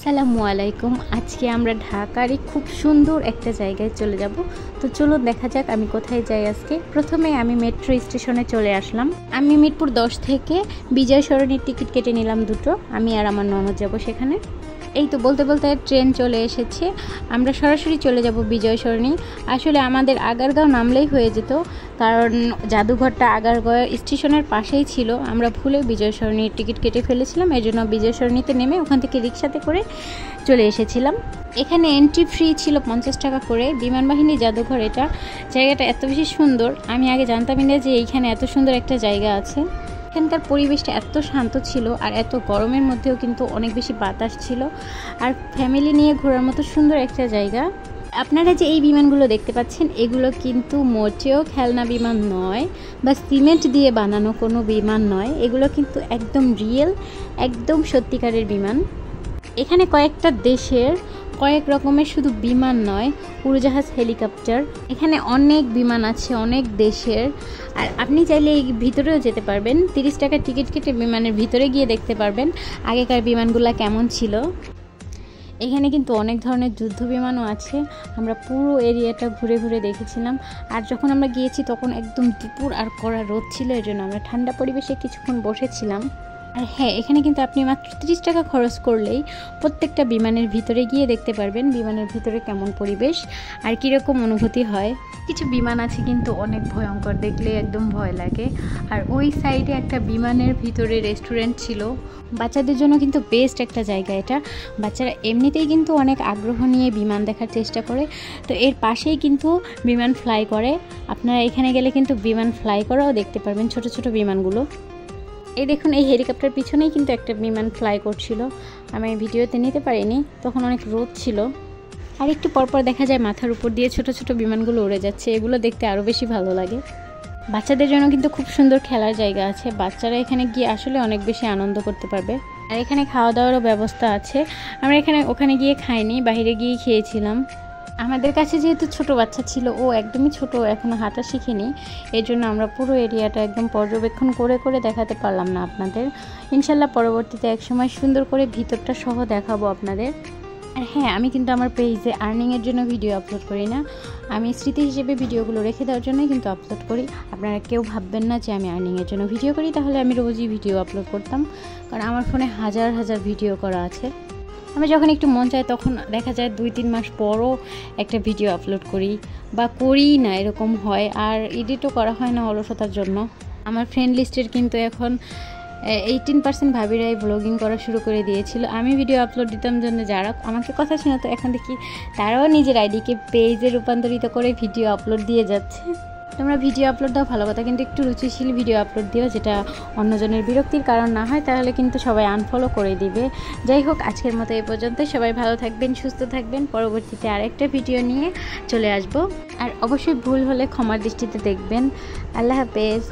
আসসালামু আলাইকুম। আজকে আমরা ঢাকারই খুব সুন্দর একটা জায়গায় চলে যাব। তো চলুন দেখা যাক আমি কোথায় যাই আজকে। প্রথমে আমি মেট্রো স্টেশনে চলে আসলাম। আমি মিরপুর 10 থেকে বিজয় সরণির টিকিট কেটে নিলাম দুটো। আমি আর আমার ননদ যাব সেখানে। এই তো বলতে বলতে ট্রেন চলে এসেছে। আমরা সরাসরি চলে যাব বিজয় সরণি। আসলে আমাদের আগারগাঁও নামলেই হয়ে যেত, কারণ জাদুঘরটা আগারগাঁও স্টেশনের পাশেই ছিল। আমরা ভুলে বিজয় সরণির টিকিট কেটে ফেলেছিলাম, এই জন্য বিজয় সরণিতে নেমে ওখান থেকে রিক্সাতে করে চলে এসেছিলাম। এখানে এন্ট্রি ফ্রি ছিল 50 টাকা করে। বিমানবাহিনী জাদুঘর, এটা জায়গাটা এত বেশি সুন্দর, আমি আগে জানতামই না যে এইখানে এত সুন্দর একটা জায়গা আছে। এখানকার পরিবেশটা এত শান্ত ছিল, আর এত গরমের মধ্যেও কিন্তু অনেক বেশি বাতাস ছিল, আর ফ্যামিলি নিয়ে ঘোরার মতো সুন্দর একটা জায়গা। আপনারা যে এই বিমানগুলো দেখতে পাচ্ছেন, এগুলো কিন্তু মোটেও খেলনা বিমান নয় বা সিমেন্ট দিয়ে বানানো কোনো বিমান নয়। এগুলো কিন্তু একদম রিয়েল, একদম সত্যিকারের বিমান। এখানে কয়েকটা দেশের কয়েক রকমের শুধু বিমান নয়, উড়োজাহাজ, হেলিকপ্টার, এখানে অনেক বিমান আছে অনেক দেশের। আর আপনি চাইলে এই ভিতরেও যেতে পারবেন। 30 টাকা টিকিট কেটে বিমানের ভিতরে গিয়ে দেখতে পারবেন আগেকার বিমানগুলো কেমন ছিল। এখানে কিন্তু অনেক ধরনের যুদ্ধ বিমানও আছে। আমরা পুরো এরিয়াটা ঘুরে ঘুরে দেখেছিলাম। আর যখন আমরা গিয়েছি তখন একদম দুপুর আর কড়া রোদ ছিল, এর জন্য আমরা ঠান্ডা পরিবেশে কিছুক্ষণ বসেছিলাম। আর হ্যাঁ, এখানে কিন্তু আপনি মাত্র 30 টাকা খরচ করলেই প্রত্যেকটা বিমানের ভিতরে গিয়ে দেখতে পারবেন বিমানের ভিতরে কেমন পরিবেশ আর কীরকম অনুভূতি হয়। কিছু বিমান আছে কিন্তু অনেক ভয়ঙ্কর, দেখলে একদম ভয় লাগে। আর ওই সাইডে একটা বিমানের ভিতরে রেস্টুরেন্ট ছিল। বাচ্চাদের জন্য কিন্তু বেস্ট একটা জায়গা এটা। বাচ্চারা এমনিতেই কিন্তু অনেক আগ্রহ নিয়ে বিমান দেখার চেষ্টা করে, তো এর পাশেই কিন্তু বিমান ফ্লাই করে। আপনারা এখানে গেলে কিন্তু বিমান ফ্লাই করাও দেখতে পারবেন, ছোট ছোট বিমানগুলো। এই দেখুন, এই হেলিকপ্টার পিছনেই কিন্তু একটা বিমান ফ্লাই করছিল। আমি ভিডিওতে নিতে পারিনি, তখন অনেক রোদ ছিল। আর একটু পরপর দেখা যায় মাথার উপর দিয়ে ছোট ছোট বিমানগুলো উড়ে যাচ্ছে, এগুলো দেখতে আরও বেশি ভালো লাগে। বাচ্চাদের জন্য কিন্তু খুব সুন্দর খেলার জায়গা আছে। বাচ্চারা এখানে গিয়ে আসলে অনেক বেশি আনন্দ করতে পারবে। আর এখানে খাওয়া দাওয়ারও ব্যবস্থা আছে। আমরা ওখানে গিয়ে খাইনি, বাইরে গিয়েই খেয়েছিলাম। আমাদের কাছে যেহেতু ছোট বাচ্চা ছিল, ও একদমই ছোট, এখনও হাঁটা শিখেনি, এর জন্য আমরা পুরো এরিয়াটা একদম পর্যবেক্ষণ করে করে দেখাতে পারলাম না আপনাদের। ইনশাল্লাহ পরবর্তীতে একসময় সুন্দর করে ভিতরটা সহ দেখাবো আপনাদের। আর হ্যাঁ, আমি কিন্তু আমার পেজে আর্নিংয়ের জন্য ভিডিও আপলোড করি না, আমি স্মৃতি হিসেবে ভিডিওগুলো রেখে দেওয়ার জন্যই কিন্তু আপলোড করি। আপনারা কেউ ভাববেন না যে আমি আর্নিংয়ের জন্য ভিডিও করি, তাহলে আমি রোজই ভিডিও আপলোড করতাম, কারণ আমার ফোনে হাজার হাজার ভিডিও করা আছে। আমি যখন একটু মন চাই তখন দেখা যায় 2-3 মাস পরও একটা ভিডিও আপলোড করি, বা করি না, এরকম হয়। আর এডিটও করা হয় না অলসতার জন্য। আমার ফ্রেন্ড লিস্টের কিন্তু এখন 18% ভাবিরাই ব্লগিং করা শুরু করে দিয়েছিল। আমি ভিডিও আপলোড দিতাম জন্য যারা আমাকে কথা শোনাতো, এখন দেখি তারাও নিজের আইডিকে পেজে রূপান্তরিত করে ভিডিও আপলোড দিয়ে যাচ্ছে। তোমরা ভিডিও আপলোড দাও ভালো কথা, কিন্তু একটু রুচিশীল ভিডিও আপলোড দিও, যেটা অন্যজনের বিরক্তির কারণ না হয়, তাহলে কিন্তু সবাই আনফলো করে দিবে। যাই হোক, আজকের মতো এই পর্যন্ত। সবাই ভালো থাকবেন, সুস্থ থাকবেন। পরবর্তীতে আরেকটা ভিডিও নিয়ে চলে আসব। আর অবশ্যই ভুল হলে ক্ষমার দৃষ্টিতে দেখবেন। আল্লাহ হাফেজ।